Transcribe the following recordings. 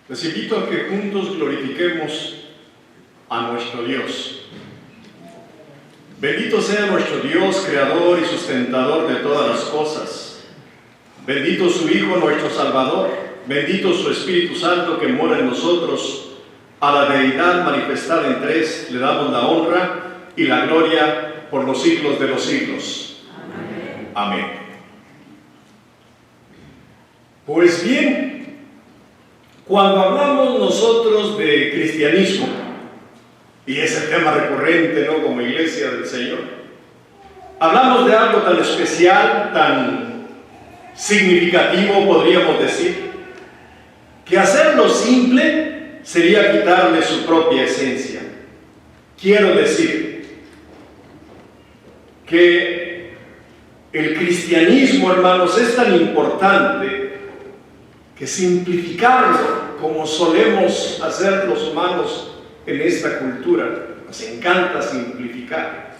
Les invito a que juntos glorifiquemos a nuestro Dios. Bendito sea nuestro Dios, creador y sustentador de todas las cosas. Bendito su Hijo, nuestro Salvador. Bendito su Espíritu Santo que mora en nosotros. A la deidad manifestada en tres le damos la honra y la gloria por los siglos de los siglos. Amén. Amén. Pues bien, cuando hablamos nosotros de cristianismo, y es el tema recurrente, ¿no?, como Iglesia del Señor, hablamos de algo tan especial, tan significativo, podríamos decir, que hacerlo simple sería quitarle su propia esencia. Quiero decir que el cristianismo, hermanos, es tan importante que simplificarlo, como solemos hacer los humanos en esta cultura, nos encanta simplificar.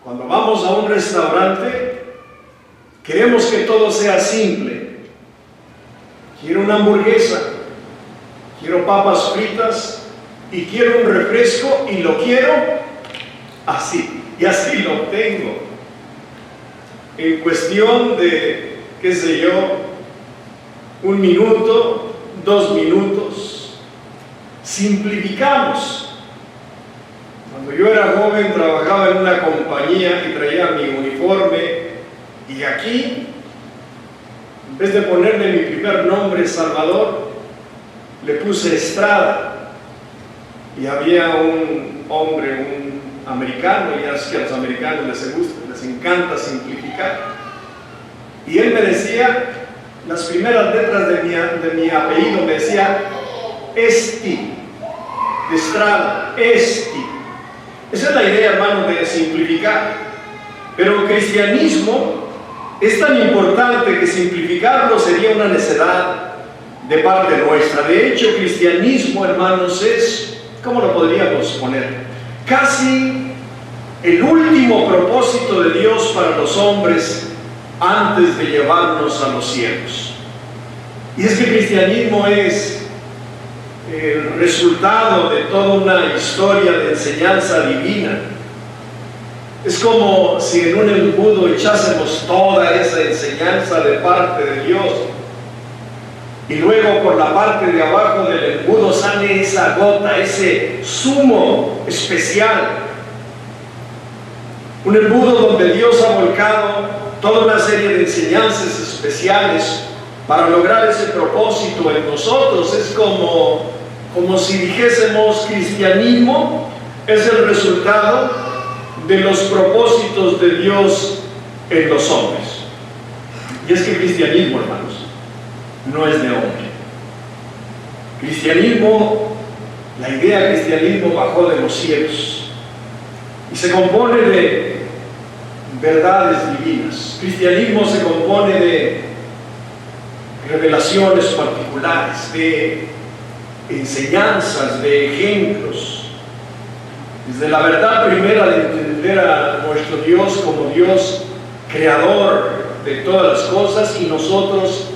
Cuando vamos a un restaurante, queremos que todo sea simple. Quiero una hamburguesa, quiero papas fritas y quiero un refresco y lo quiero así, y así lo obtengo. En cuestión de, qué sé yo, 1 minuto, 2 minutos, simplificamos. Cuando yo era joven trabajaba en una compañía y traía mi uniforme, y aquí, en vez de ponerle mi primer nombre, Salvador, le puse Estrada. Y había un hombre, un americano, y es que a los americanos les encanta simplificar, y él me decía, las primeras letras de mi apellido, me decía Esti, de Estrada, Esti. Esa es la idea, hermano, de simplificar. Pero el cristianismo es tan importante que simplificarlo sería una necedad de parte nuestra. De hecho, cristianismo, hermanos, es, ¿cómo lo podríamos poner? Casi el último propósito de Dios para los hombres antes de llevarnos a los cielos. Y es que el cristianismo es el resultado de toda una historia de enseñanza divina. Es como si en un embudo echásemos toda esa enseñanza de parte de Dios, y luego por la parte de abajo del embudo sale esa gota, ese zumo especial. Un embudo donde Dios ha volcado toda una serie de enseñanzas especiales para lograr ese propósito en nosotros. Es como si dijésemos, cristianismo es el resultado de los propósitos de Dios en los hombres. Y es que el cristianismo, hermanos, no es de hombre. Cristianismo, la idea de cristianismo bajó de los cielos y se compone de verdades divinas. Cristianismo se compone de revelaciones particulares, de enseñanzas, de ejemplos. Desde la verdad primera de entender a nuestro Dios como Dios creador de todas las cosas y nosotros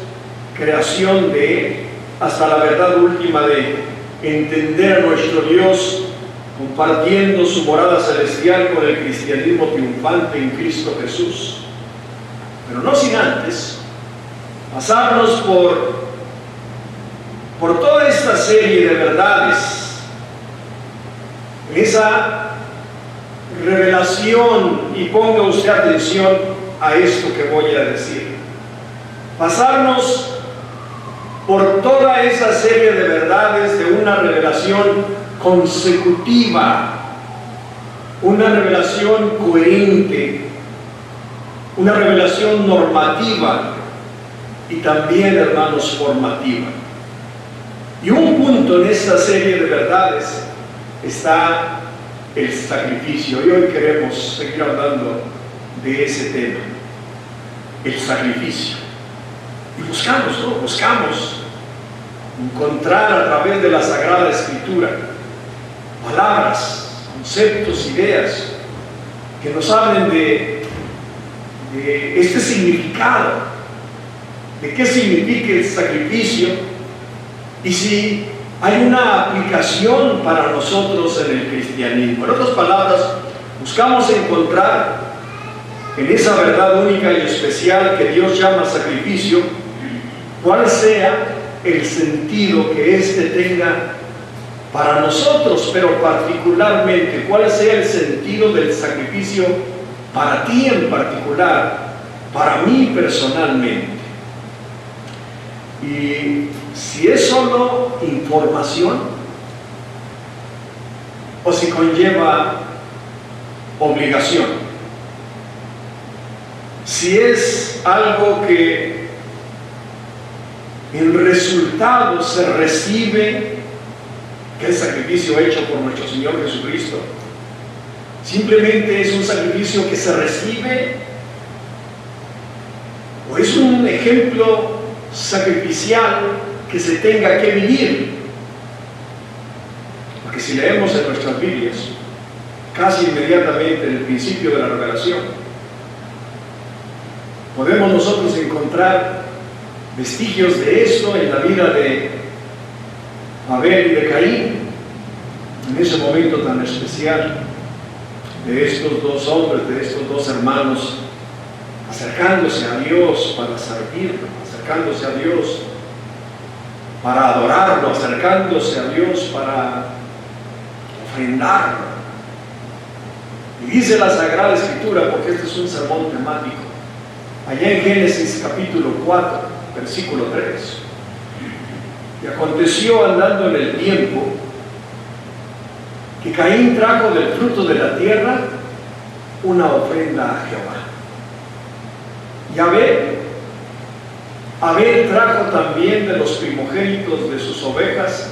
creación de Él, hasta la verdad última de entender a nuestro Dios compartiendo su morada celestial con el cristianismo triunfante en Cristo Jesús. Pero no sin antes pasarnos por toda esta serie de verdades, esa revelación, y ponga usted atención a esto que voy a decir. Pasarnos por toda esa serie de verdades de una revelación consecutiva, una revelación coherente, una revelación normativa y también, hermanos, formativa. Y un punto en esta serie de verdades está el sacrificio. Y hoy queremos seguir hablando de ese tema, el sacrificio. Y buscamos encontrar a través de la Sagrada Escritura palabras, conceptos, ideas que nos hablen de este significado, de qué significa el sacrificio y si hay una aplicación para nosotros en el cristianismo. En otras palabras, buscamos encontrar en esa verdad única y especial que Dios llama sacrificio, cuál sea el sentido que éste tenga para nosotros, pero particularmente, cuál sea el sentido del sacrificio para ti en particular, para mí personalmente. Y si es solo información o si conlleva obligación, si es algo que el resultado se recibe, que el sacrificio hecho por nuestro Señor Jesucristo simplemente es un sacrificio que se recibe, o es un ejemplo sacrificial que se tenga que vivir. Porque si leemos en nuestras Biblias, casi inmediatamente en el principio de la revelación, podemos nosotros encontrar vestigios de esto en la vida de Abel y de Caín, en ese momento tan especial de estos dos hombres, de estos dos hermanos, acercándose a Dios para servirlo, acercándose a Dios para adorarlo, acercándose a Dios para ofrendarlo. Y dice la Sagrada Escritura, porque este es un sermón temático, allá en Génesis capítulo 4, versículo 3. Y aconteció andando en el tiempo que Caín trajo del fruto de la tierra una ofrenda a Jehová. Y Abel trajo también de los primogénitos de sus ovejas,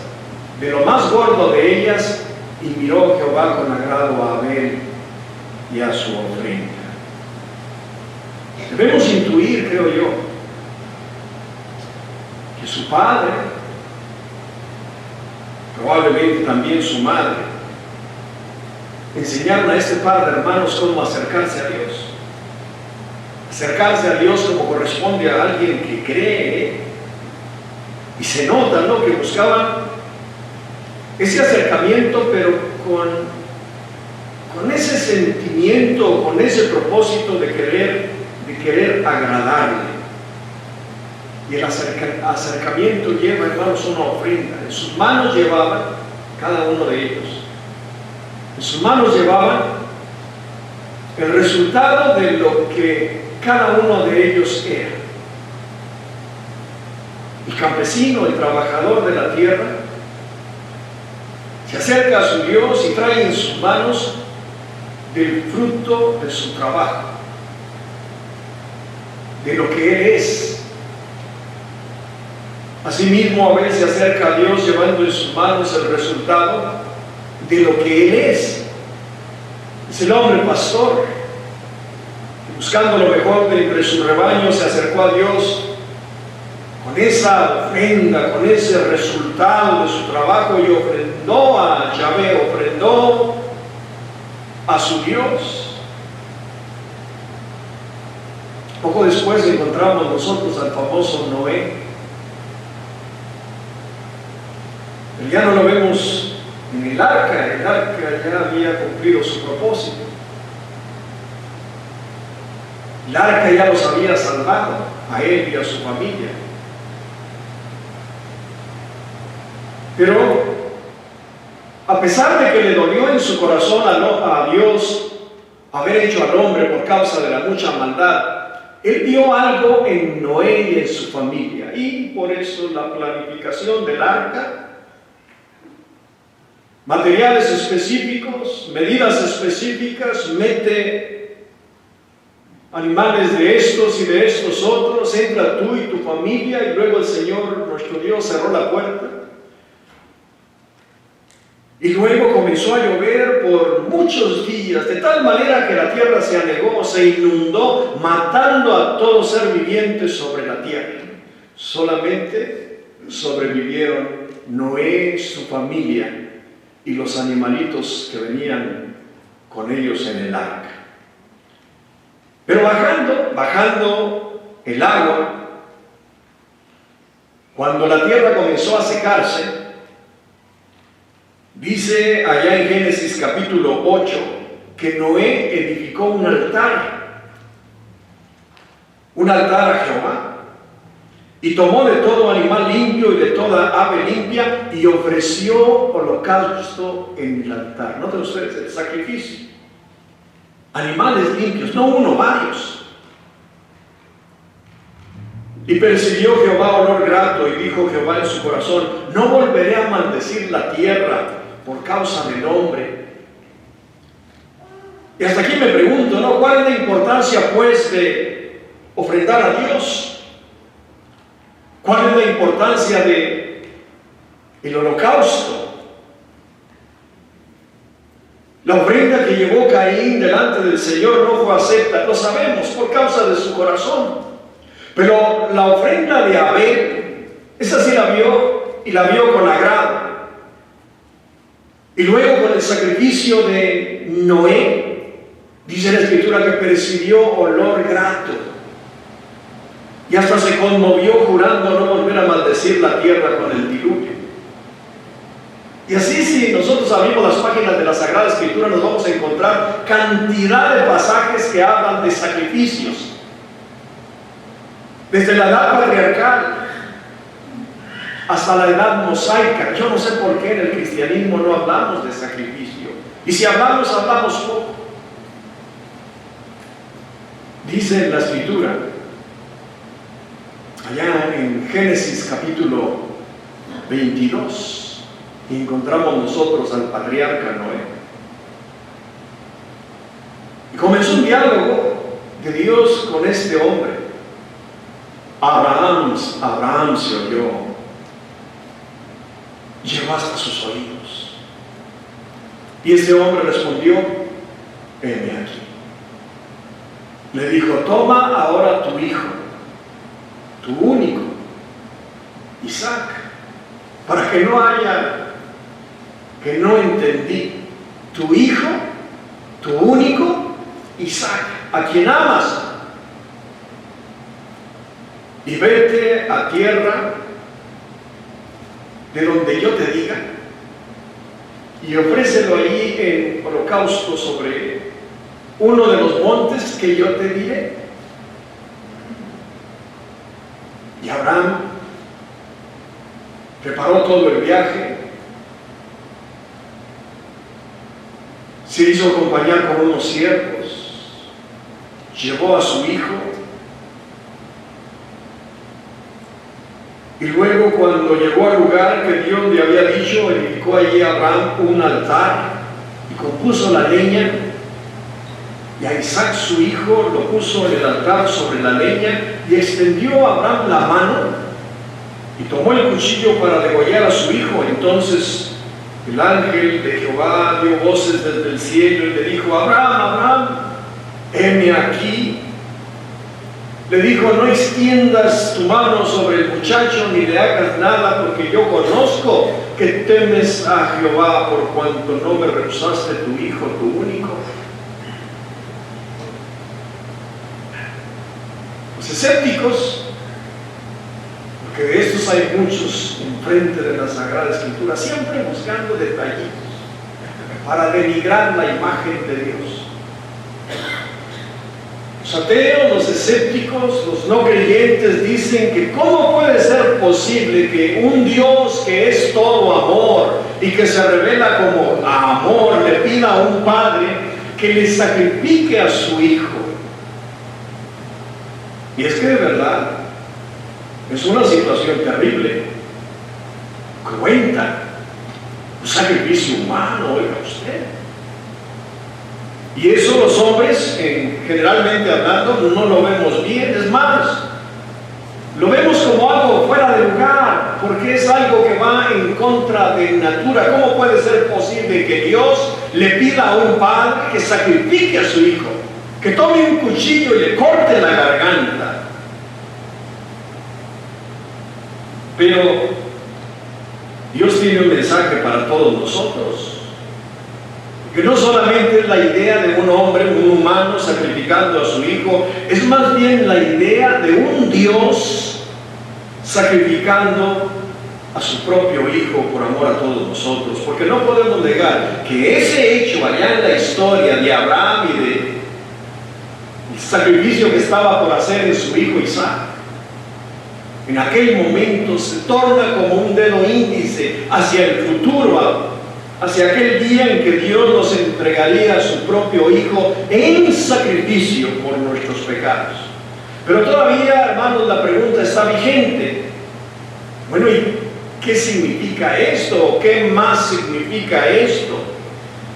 de lo más gordo de ellas, y miró Jehová con agrado a Abel y a su ofrenda. Debemos intuir, creo yo, que su padre, probablemente también su madre, enseñaron a este par de hermanos cómo acercarse a Dios. Acercarse a Dios como corresponde a alguien que cree. Y se nota, ¿no?, que buscaban ese acercamiento, pero con ese sentimiento, con ese propósito de querer agradarle. Y el acercamiento lleva, hermanos, una ofrenda. En sus manos llevaban, cada uno de ellos, en sus manos llevaban el resultado de lo que cada uno de ellos era. El campesino, el trabajador de la tierra, se acerca a su Dios y trae en sus manos del fruto de su trabajo, de lo que él es. Asimismo, Abel se acerca a Dios llevando en sus manos el resultado de lo que él es. Es el hombre pastor, que buscando lo mejor de entre su rebaño se acercó a Dios con esa ofrenda, con ese resultado de su trabajo, y ofrendó a Yahvé, ofrendó a su Dios. Poco después encontramos nosotros al famoso Noé, pero ya no lo vemos en el arca ya había cumplido su propósito. El arca ya los había salvado a él y a su familia. Pero a pesar de que le dolió en su corazón a Dios haber hecho al hombre por causa de la mucha maldad, él vio algo en Noé y en su familia, y por eso la planificación del arca, materiales específicos, medidas específicas, mete animales de estos y de estos otros, entra tú y tu familia, y luego el Señor nuestro Dios cerró la puerta. Y luego comenzó a llover por muchos días, de tal manera que la tierra se anegó, se inundó, matando a todo ser viviente sobre la tierra. Solamente sobrevivieron Noé, su familia y los animalitos que venían con ellos en el arca. Pero bajando el agua, cuando la tierra comenzó a secarse, dice allá en Génesis capítulo 8 que Noé edificó un altar a Jehová, y tomó de todo animal limpio y de toda ave limpia y ofreció holocausto en el altar. Noten ustedes el sacrificio. Animales limpios, no uno, varios. Y percibió Jehová olor grato, y dijo Jehová en su corazón: no volveré a maldecir la tierra por causa del hombre. Y hasta aquí me pregunto, ¿no? ¿Cuál es la importancia, pues, de ofrendar a Dios? ¿Cuál es la importancia del holocausto? La ofrenda que llevó Caín delante del Señor no fue acepta, lo sabemos, por causa de su corazón. Pero la ofrenda de Abel, esa sí la vio, y la vio con agrado. Y luego con el sacrificio de Noé, dice la Escritura que percibió olor grato. Y hasta se conmovió jurando no volver a maldecir la tierra con el diluvio. Y así, si nosotros abrimos las páginas de la Sagrada Escritura, nos vamos a encontrar cantidad de pasajes que hablan de sacrificios. Desde la edad patriarcal hasta la edad mosaica. Yo no sé por qué en el cristianismo no hablamos de sacrificio. Y si hablamos poco. Dice en la Escritura, allá en Génesis capítulo 22, encontramos nosotros al patriarca Noé. Y comenzó un diálogo de Dios con este hombre. Abraham se oyó, llegó hasta sus oídos. Y este hombre respondió: heme aquí. Le dijo: toma ahora tu hijo, tu único, Isaac, para que no haya, que no entendí, tu hijo, tu único, Isaac, a quien amas, y vete a tierra de donde yo te diga, y ofrécelo allí en holocausto sobre uno de los montes que yo te diré. Y Abraham preparó todo el viaje, se hizo acompañar con unos siervos, llevó a su hijo, y luego, cuando llegó al lugar que Dios le había dicho, edificó allí a Abraham un altar y compuso la leña, y a Isaac su hijo lo puso en el altar sobre la leña, y extendió a Abraham la mano y tomó el cuchillo para degollar a su hijo. Entonces el ángel de Jehová dio voces desde el cielo y le dijo: Abraham, Abraham, heme aquí. Le dijo: no extiendas tu mano sobre el muchacho ni le hagas nada, porque yo conozco que temes a Jehová, por cuanto no me rehusaste tu hijo, tu único. Los escépticos, porque de estos hay muchos enfrente de la Sagrada Escritura, siempre buscando detallitos para denigrar la imagen de Dios. Los ateos, los escépticos, los no creyentes dicen que ¿cómo puede ser posible que un Dios que es todo amor y que se revela como amor le pida a un padre que le sacrifique a su hijo? Y es que de verdad es una situación terrible, cruenta, un sacrificio humano, oiga usted. Y eso los hombres, generalmente hablando, no lo vemos bien. Es más, lo vemos como algo fuera de lugar. ¿Por porque es algo que va en contra de natura. ¿Cómo puede ser posible que Dios le pida a un padre que sacrifique a su hijo, que tome un cuchillo y le corte la garganta? Pero Dios tiene un mensaje para todos nosotros, que no solamente es la idea de un hombre, un humano sacrificando a su hijo, es más bien la idea de un Dios sacrificando a su propio hijo por amor a todos nosotros. Porque no podemos negar que ese hecho allá en la historia de Abraham y de el sacrificio que estaba por hacer en su hijo Isaac, en aquel momento se torna como un dedo índice hacia el futuro, hacia aquel día en que Dios nos entregaría a su propio hijo en sacrificio por nuestros pecados. Pero todavía, hermanos, la pregunta está vigente. Bueno, ¿y qué significa esto? ¿Qué más significa esto?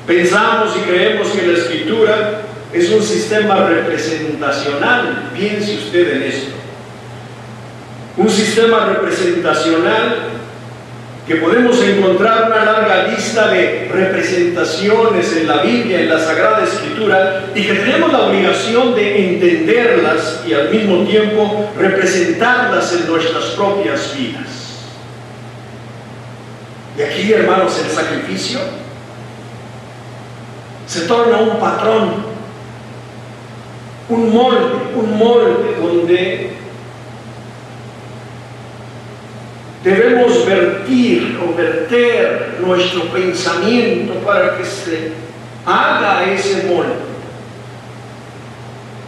Pensamos y creemos que la Escritura es un sistema representacional. Piense usted en esto. Un sistema representacional que podemos encontrar una larga lista de representaciones en la Biblia, en la Sagrada Escritura, y que tenemos la obligación de entenderlas y al mismo tiempo representarlas en nuestras propias vidas. Y aquí, hermanos, el sacrificio se torna un patrón, un molde donde debemos verter nuestro pensamiento para que se haga ese molde.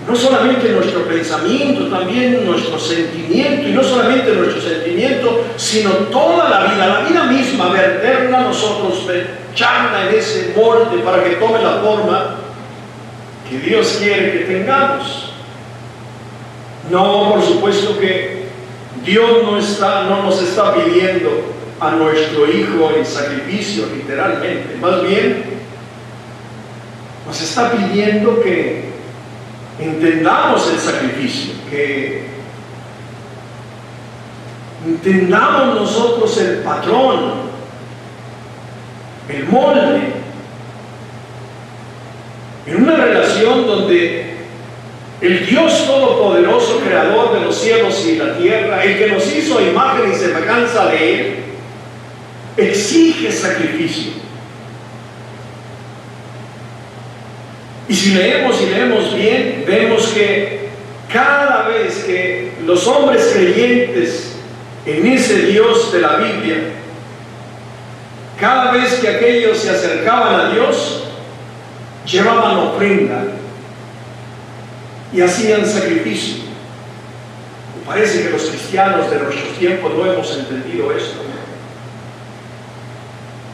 No solamente nuestro pensamiento, también nuestro sentimiento, y no solamente nuestro sentimiento, sino toda la vida misma, verterla nosotros, echarla en ese molde para que tome la forma que Dios quiere que tengamos. No, por supuesto que Dios no nos está pidiendo a nuestro hijo en sacrificio, literalmente. Más bien, nos está pidiendo que entendamos el sacrificio, que entendamos nosotros el patrón, el molde, en una relación donde el Dios Todopoderoso, Creador de los cielos y la tierra, el que nos hizo a imagen y semejanza de Él, exige sacrificio. Y si leemos bien, vemos que cada vez que los hombres creyentes en ese Dios de la Biblia, cada vez que aquellos se acercaban a Dios, llevaban ofrenda y hacían sacrificio. Me parece que los cristianos de nuestros tiempos no hemos entendido esto.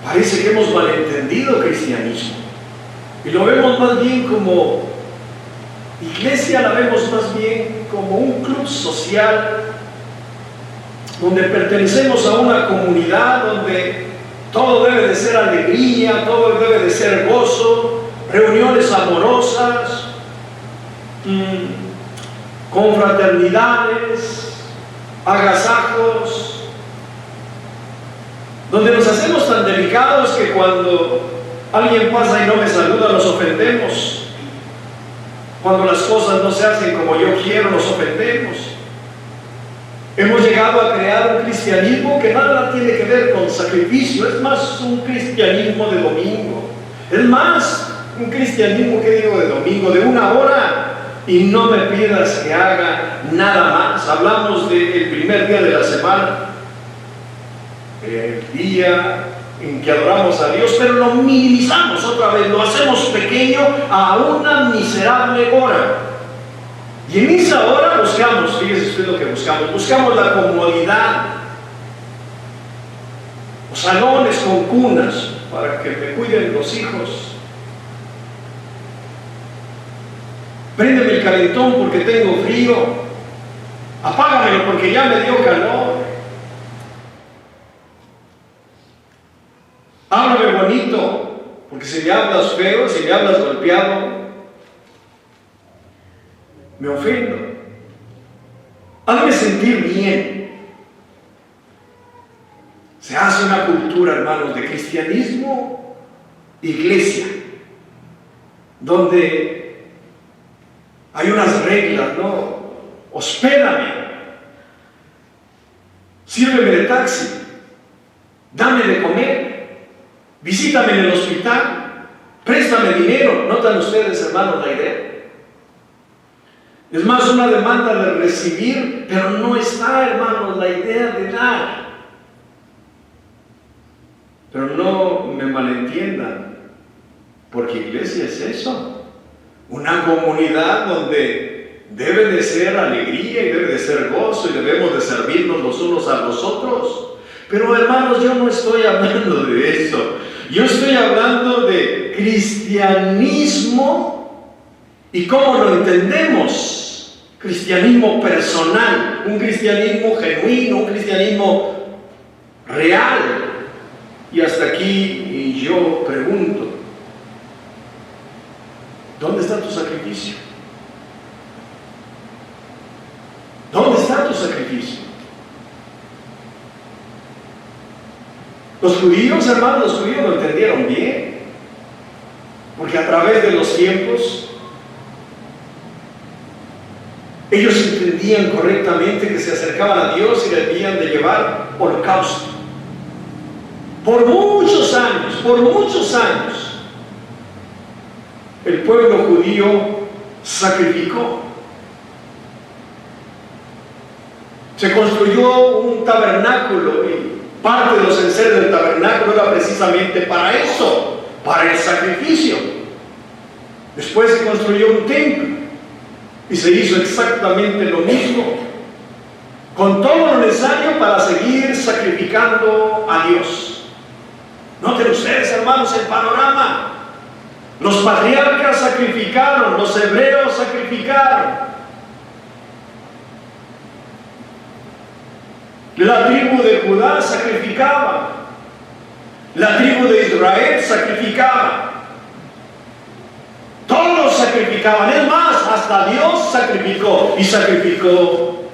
Parece que hemos malentendido el cristianismo y lo vemos más bien como iglesia, la vemos más bien como un club social donde pertenecemos a una comunidad donde todo debe de ser alegría, todo debe de ser gozo, reuniones amorosas, confraternidades, agasajos, donde nos hacemos tan delicados que cuando alguien pasa y no me saluda nos ofendemos. Cuando las cosas no se hacen como yo quiero, nos ofendemos. Hemos llegado a crear un cristianismo que nada tiene que ver con sacrificio, es más un cristianismo de domingo, es más un cristianismo, ¿qué digo de domingo? De una hora y no me pidas que haga nada más. Hablamos del primer día de la semana, el día en que adoramos a Dios, pero lo minimizamos otra vez, lo hacemos pequeño a una miserable hora. Y en esa hora buscamos, fíjese usted lo que buscamos la comodidad, los salones con cunas para que me cuiden los hijos. Préndeme el calentón porque tengo frío, apágamelo porque ya me dio calor. Háblame bonito, porque si me hablas feo, si me hablas golpeado, me ofendo. Hazme sentir bien. Se hace una cultura, hermanos, de cristianismo, iglesia, donde hay unas reglas, ¿no? Hospédame, sírveme de taxi, dame de comer, visítame en el hospital, préstame dinero. ¿Notan ustedes, hermanos, la idea? Es más una demanda de recibir, pero no está, hermanos, la idea de dar. Pero no me malentiendan, porque iglesia es eso, una comunidad donde debe de ser alegría y debe de ser gozo y debemos de servirnos los unos a los otros. Pero hermanos, yo no estoy hablando de eso, yo estoy hablando de cristianismo y cómo lo entendemos. Cristianismo personal, un cristianismo genuino, un cristianismo real. Y hasta aquí yo pregunto, ¿dónde está tu sacrificio? ¿Dónde está tu sacrificio? Los judíos, hermanos, los judíos lo entendieron bien, porque a través de los tiempos ellos entendían correctamente que se acercaban a Dios y debían de llevar holocausto. Por muchos años, el pueblo judío sacrificó. Se construyó un tabernáculo y parte de los enseres del tabernáculo era precisamente para eso, para el sacrificio. Después se construyó un templo y se hizo exactamente lo mismo, con todo lo necesario para seguir sacrificando a Dios. Noten ustedes, hermanos, el panorama. Los patriarcas sacrificaron, los hebreos sacrificaron. La tribu de Judá sacrificaba. La tribu de Israel sacrificaba. Todos sacrificaban. Es más, hasta Dios sacrificó y sacrificó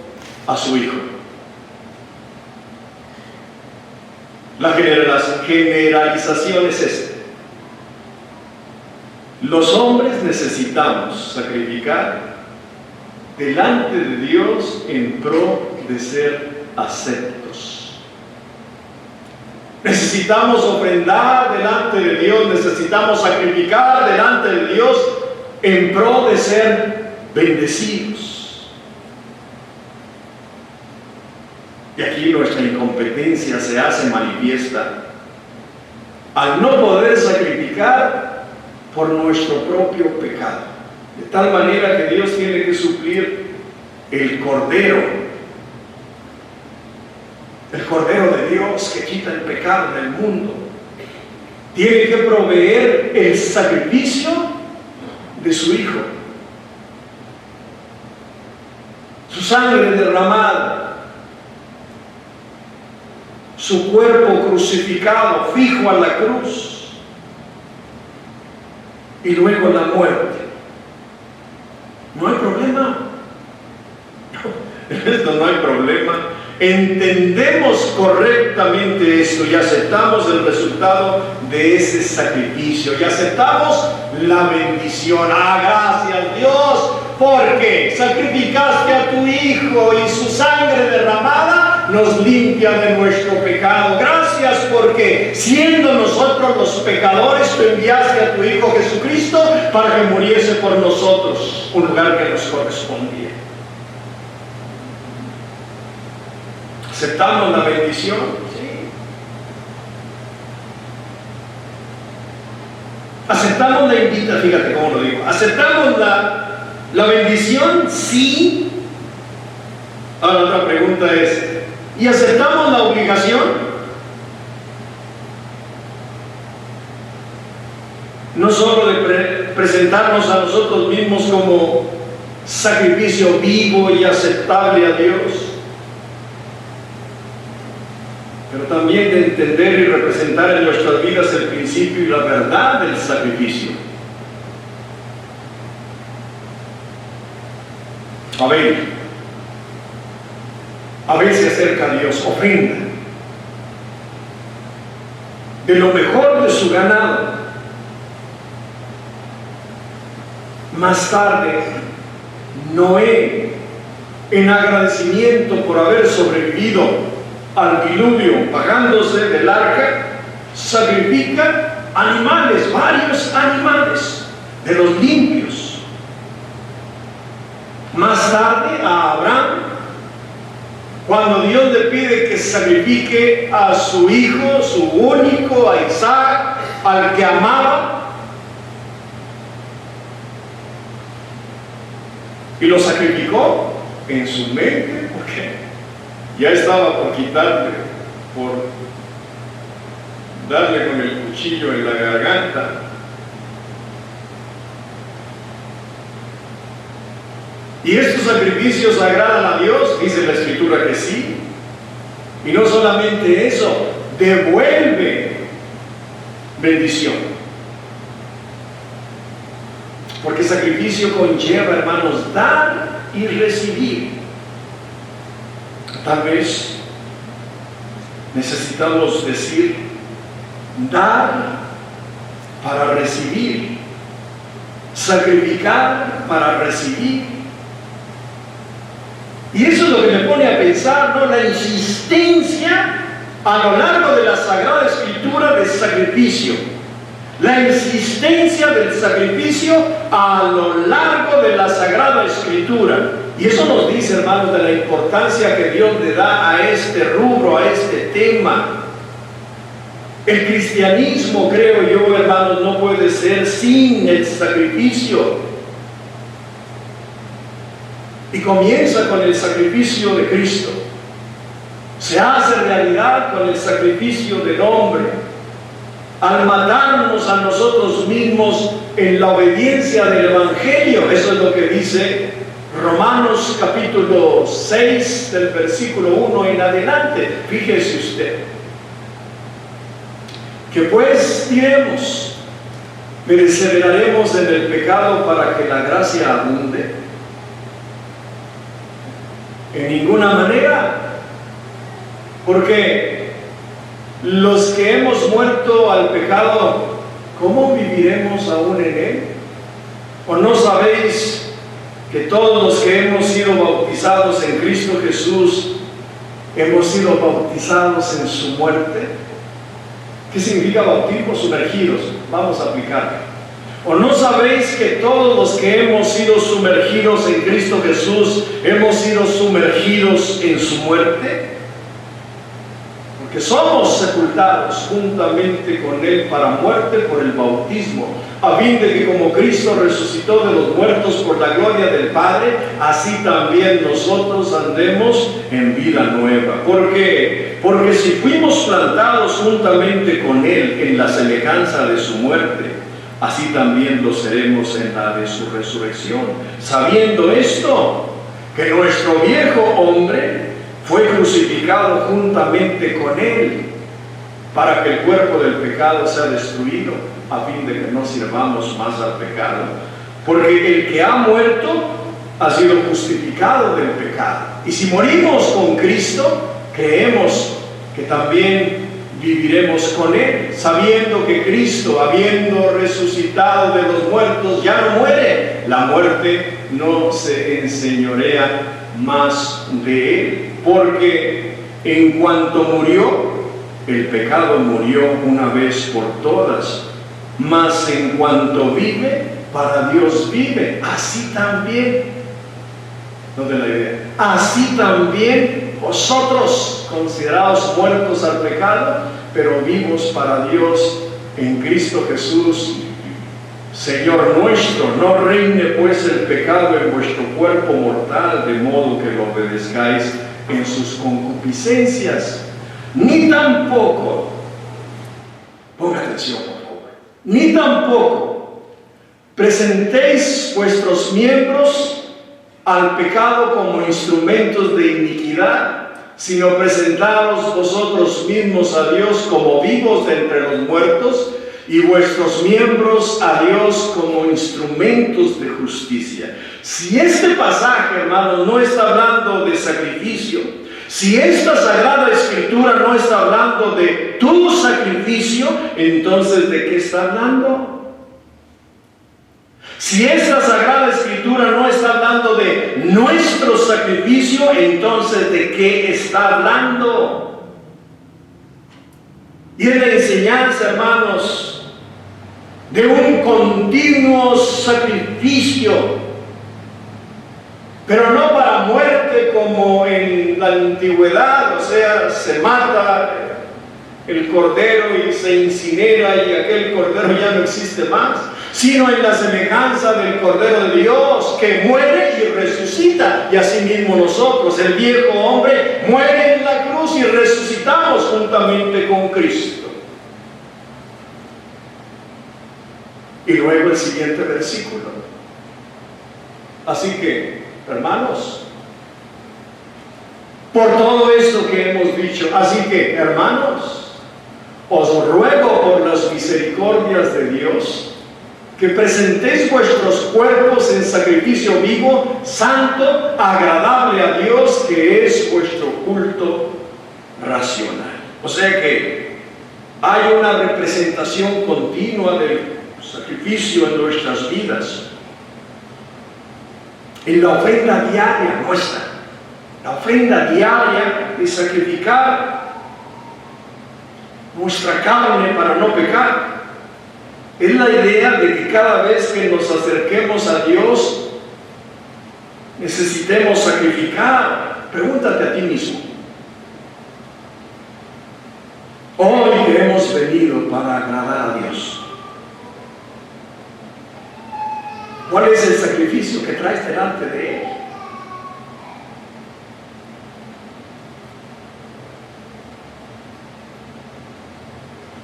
a su Hijo. La generalización es esta. Los hombres necesitamos sacrificar delante de Dios en pro de ser aceptos. Necesitamos ofrendar delante de Dios, necesitamos sacrificar delante de Dios en pro de ser bendecidos. Y aquí nuestra incompetencia se hace manifiesta al no poder sacrificar por nuestro propio pecado. De tal manera que Dios tiene que suplir el Cordero de Dios que quita el pecado del mundo. Tiene que proveer el sacrificio de su Hijo, su sangre derramada, su cuerpo crucificado, fijo a la cruz, y luego la muerte. No hay problema. En esto no hay problema. Entendemos correctamente esto y aceptamos el resultado de ese sacrificio y aceptamos la bendición. Gracias Dios, porque sacrificaste a tu Hijo y su sangre derramada nos limpia de nuestro pecado. Gracias porque siendo nosotros los pecadores, tú enviaste a tu Hijo Jesucristo para que muriese por nosotros, un lugar que nos correspondía. ¿Aceptamos la bendición? Sí. ¿Aceptamos la invitación? Fíjate cómo lo digo. ¿Aceptamos la bendición? Sí. Ahora otra pregunta es, ¿y aceptamos la obligación? No solo de presentarnos a nosotros mismos como sacrificio vivo y aceptable a Dios, pero también de entender y representar en nuestras vidas el principio y la verdad del sacrificio. Abel se acerca a Dios, ofrenda. de lo mejor de su ganado. Más tarde, Noé, en agradecimiento por haber sobrevivido al diluvio bajándose del arca, sacrifica animales, varios animales, de los limpios. Más tarde, a Abraham, cuando Dios le pide que sacrifique a su hijo, su único, a Isaac, al que amaba, y lo sacrificó en su mente, porque ya estaba por quitarle, por darle con el cuchillo en la garganta. ¿Y estos sacrificios agradan a Dios? Dice la Escritura que sí. Y no solamente eso, devuelve bendición. Porque sacrificio conlleva, hermanos, dar y recibir. Tal vez necesitamos decir, dar para recibir, sacrificar para recibir. Y eso es lo que me pone a pensar, ¿no? La insistencia a lo largo de la Sagrada Escritura del sacrificio. La insistencia del sacrificio a lo largo de la Sagrada Escritura. Y eso nos dice, hermanos, de la importancia que Dios le da a este rubro, a este tema. El cristianismo, creo yo, hermanos, no puede ser sin el sacrificio. Y comienza con el sacrificio de Cristo. Se hace realidad con el sacrificio del hombre. Al matarnos a nosotros mismos en la obediencia del Evangelio. Eso es lo que dice Romanos capítulo 6 del versículo 1 en adelante. Fíjese usted. Que pues diremos, perseveraremos en el pecado para que la gracia abunde. En ninguna manera, porque los que hemos muerto al pecado, ¿cómo viviremos aún en él? ¿O no sabéis que todos los que hemos sido bautizados en Cristo Jesús, hemos sido bautizados en su muerte? ¿Qué significa bautismo? Sumergidos. Vamos a aplicarlo. ¿O no sabéis que todos los que hemos sido sumergidos en Cristo Jesús, hemos sido sumergidos en su muerte? Porque somos sepultados juntamente con Él para muerte por el bautismo, a fin de que como Cristo resucitó de los muertos por la gloria del Padre, así también nosotros andemos en vida nueva. ¿Por qué? Porque si fuimos plantados juntamente con Él en la semejanza de su muerte, así también lo seremos en la de su resurrección. Sabiendo esto, que nuestro viejo hombre fue crucificado juntamente con Él, para que el cuerpo del pecado sea destruido, a fin de que no sirvamos más al pecado. Porque el que ha muerto ha sido justificado del pecado. Y si morimos con Cristo, creemos que también viviremos con Él, sabiendo que Cristo, habiendo resucitado de los muertos, ya no muere. La muerte no se enseñorea más de Él, porque en cuanto murió, el pecado murió una vez por todas, mas en cuanto vive, para Dios vive. Así también, no te la idea, así también vosotros, considerados muertos al pecado, pero vivos para Dios en Cristo Jesús, Señor nuestro. No reine pues el pecado en vuestro cuerpo mortal, de modo que lo obedezcáis en sus concupiscencias, ni tampoco, ponga atención por favor, ni tampoco presentéis vuestros miembros al pecado como instrumentos de iniquidad, sino presentaros vosotros mismos a Dios como vivos de entre los muertos, y vuestros miembros a Dios como instrumentos de justicia. Si este pasaje, hermanos, no está hablando de sacrificio, si esta Sagrada Escritura no está hablando de tu sacrificio, entonces ¿de qué está hablando? Si esta Sagrada Escritura no está hablando de nuestro sacrificio, entonces ¿de qué está hablando? Y es la enseñanza, hermanos, de un continuo sacrificio, pero no para muerte como en la antigüedad, o sea, se mata el cordero y se incinera y aquel cordero ya no existe más, sino en la semejanza del Cordero de Dios, que muere y resucita. Y asimismo nosotros, el viejo hombre, muere en la cruz y resucitamos juntamente con Cristo. Y luego el siguiente versículo. Así que, hermanos, por todo esto que hemos dicho, así que, hermanos, os ruego por las misericordias de Dios, que presentéis vuestros cuerpos en sacrificio vivo, santo, agradable a Dios, que es vuestro culto racional. O sea que hay una representación continua del sacrificio en nuestras vidas. En la ofrenda diaria nuestra, la ofrenda diaria de sacrificar nuestra carne para no pecar. Es la idea de que cada vez que nos acerquemos a Dios, necesitemos sacrificar. Pregúntate a ti mismo. Hoy que hemos venido para agradar a Dios, ¿cuál es el sacrificio que traes delante de Él?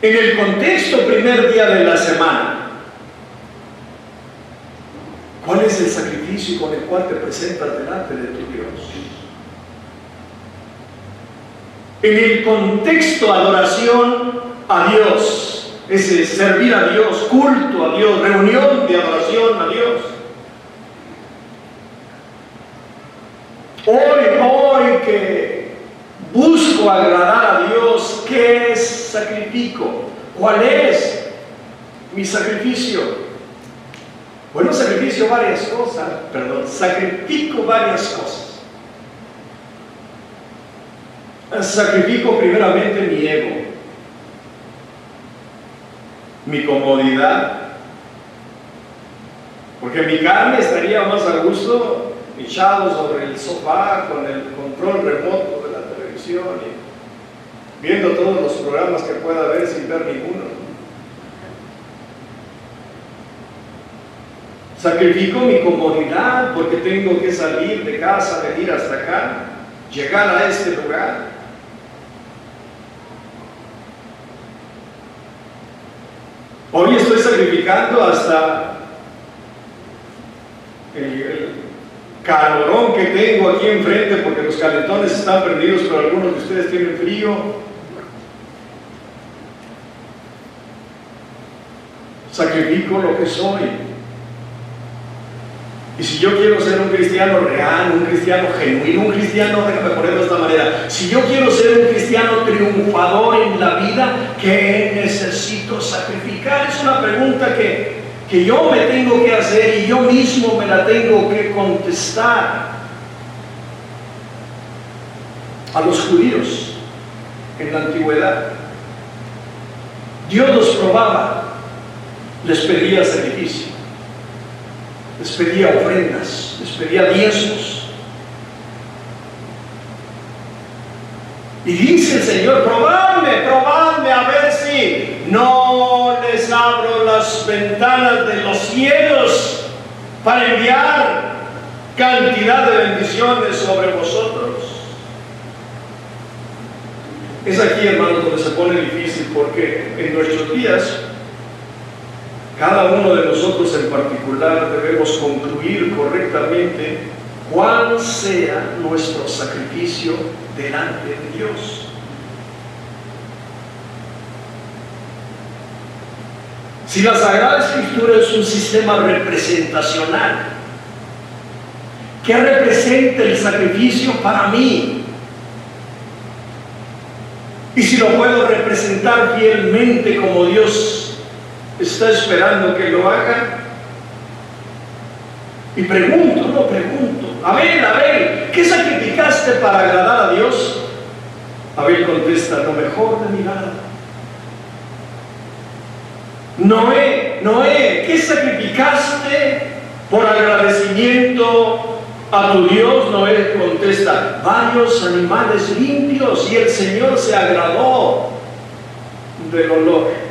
En el contexto primer día de la semana, ¿cuál es el sacrificio con el cual te presentas delante de tu Dios? En el contexto adoración a Dios, ese servir a Dios, culto a Dios, reunión de adoración a Dios. Hoy que busco agradar a Dios, ¿qué sacrifico? ¿Cuál es mi sacrificio? Bueno, sacrifico varias cosas. Sacrifico primeramente mi ego, mi comodidad, porque mi carne estaría más a gusto echado sobre el sofá con el control remoto de la televisión y viendo todos los programas que pueda ver sin ver ninguno. Sacrifico mi comodidad porque tengo que salir de casa, venir hasta acá, llegar a este lugar. Hoy estoy sacrificando hasta el calorón que tengo aquí enfrente, porque los calentones están prendidos, pero algunos de ustedes tienen frío. Sacrifico lo que soy. Y si yo quiero ser un cristiano real, un cristiano genuino, un cristiano, déjame ponerlo de esta manera, si yo quiero ser un cristiano triunfador en la vida, ¿qué necesito sacrificar? Es una pregunta que yo me tengo que hacer y yo mismo me la tengo que contestar. A los judíos en la antigüedad, Dios los probaba, les pedía sacrificio, les pedía ofrendas, les pedía diezmos. Y dice el Señor: probadme a ver si no les abro las ventanas de los cielos para enviar cantidad de bendiciones sobre vosotros. Es aquí, hermanos, donde se pone difícil, porque en nuestros días cada uno de nosotros en particular debemos concluir correctamente cuál sea nuestro sacrificio delante de Dios. Si la Sagrada Escritura es un sistema representacional, ¿qué representa el sacrificio para mí? Y si lo puedo representar fielmente como Dios está esperando que lo haga. Y pregunto, Abel, ¿qué sacrificaste para agradar a Dios? Abel contesta, lo mejor de mi lado. Noé, ¿qué sacrificaste por agradecimiento a tu Dios? Noé contesta, varios animales limpios, y el Señor se agradó del olor.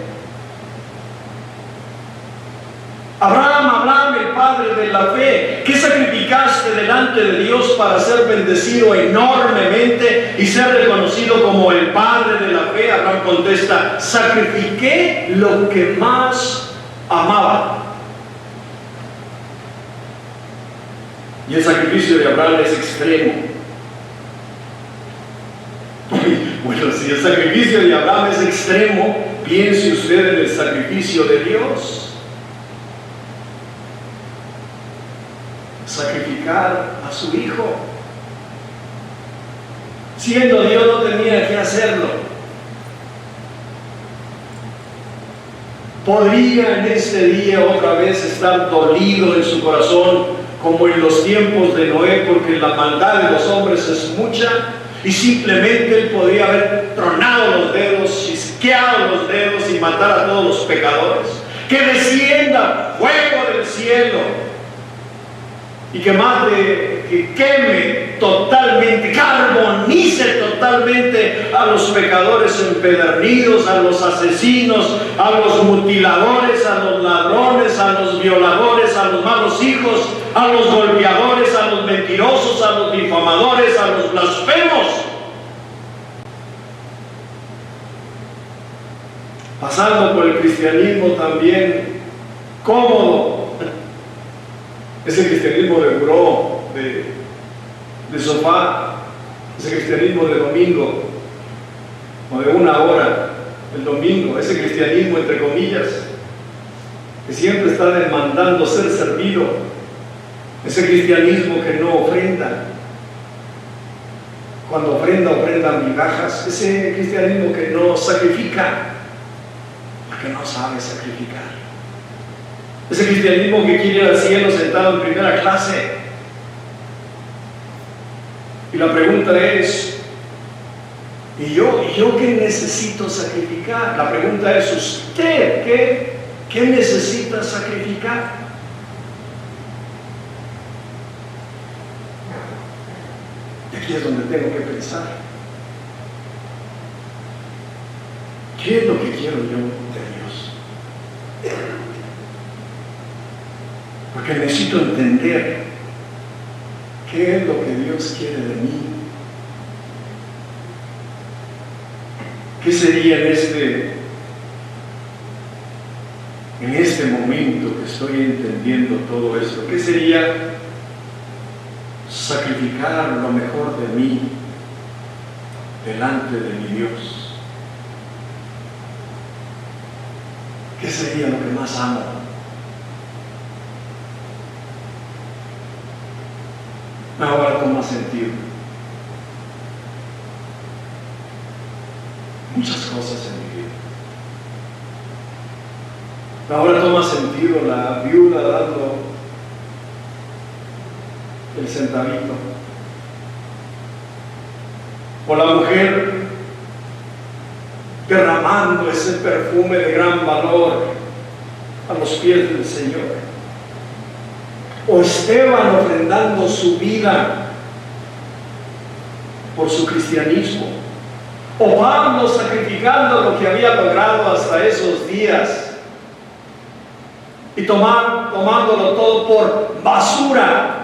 Abraham, el padre de la fe, ¿qué sacrificaste delante de Dios para ser bendecido enormemente y ser reconocido como el padre de la fe? Abraham contesta, sacrifiqué lo que más amaba. Y el sacrificio de Abraham es extremo. Bueno, si el sacrificio de Abraham es extremo, piense usted en el sacrificio de Dios. Sacrificar a su hijo. Siendo Dios, no tenía que hacerlo. Podría en este día otra vez estar dolido en su corazón, como en los tiempos de Noé, porque la maldad de los hombres es mucha, y simplemente él podría haber tronado los dedos, chisqueado los dedos y matar a todos los pecadores. Que descienda fuego del cielo y que mate, que queme totalmente, carbonice totalmente a los pecadores empedernidos, a los asesinos, a los mutiladores, a los ladrones, a los violadores, a los malos hijos, a los golpeadores, a los mentirosos, a los difamadores, a los blasfemos. Pasando por el cristianismo también cómodo, ese cristianismo de buró, de sofá, ese cristianismo de domingo, o de una hora el domingo, ese cristianismo entre comillas, que siempre está demandando ser servido, ese cristianismo que no ofrenda, cuando ofrendan migajas, ese cristianismo que no sacrifica, porque no sabe sacrificar. Ese cristianismo que quiere ir al cielo sentado en primera clase. Y la pregunta es, ¿y yo qué necesito sacrificar? La pregunta es, ¿usted qué necesita sacrificar? Y aquí es donde tengo que pensar. ¿Qué es lo que quiero yo de Dios? Porque necesito entender qué es lo que Dios quiere de mí. ¿Qué sería en este momento que estoy entendiendo todo esto? ¿Qué sería sacrificar lo mejor de mí delante de mi Dios? ¿Qué sería lo que más amo? Ahora toma sentido. Muchas cosas en mi vida. Ahora toma sentido la viuda dando el centavito, o la mujer derramando ese perfume de gran valor a los pies del Señor, o Esteban ofrendando su vida por su cristianismo, o Pablo sacrificando lo que había logrado hasta esos días y tomándolo todo por basura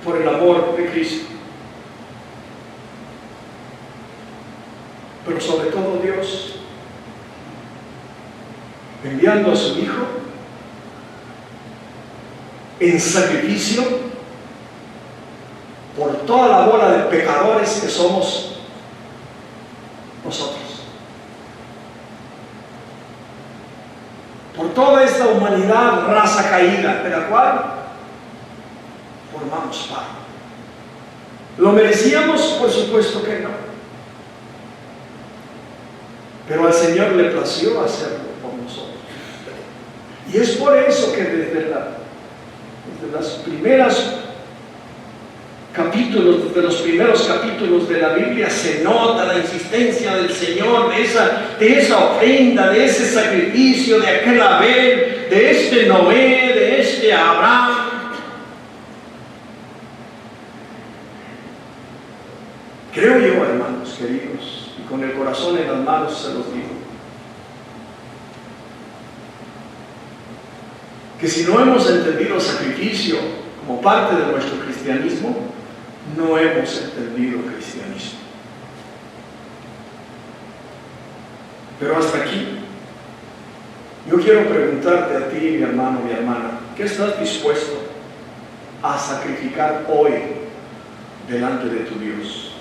por el amor de Cristo. Pero sobre todo Dios enviando a su Hijo en sacrificio por toda la bola de pecadores que somos nosotros, por toda esta humanidad, raza caída, de la cual formamos parte. ¿Lo merecíamos? Por supuesto que no. Pero al Señor le plació hacerlo por nosotros. Y es por eso que desde los primeros capítulos de la Biblia se nota la insistencia del Señor de esa ofrenda, de ese sacrificio, de aquel Abel, de este Noé, de este Abraham. Creo yo, hermanos queridos, y con el corazón en las manos se los digo, que si no hemos entendido el sacrificio como parte de nuestro cristianismo, no hemos entendido el cristianismo. Pero hasta aquí, yo quiero preguntarte a ti, mi hermano, mi hermana, ¿qué estás dispuesto a sacrificar hoy delante de tu Dios?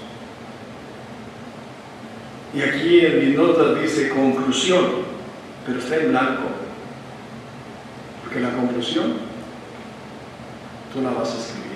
Y aquí en mis notas dice conclusión, pero está en blanco, porque la conclusión tú la vas a escribir.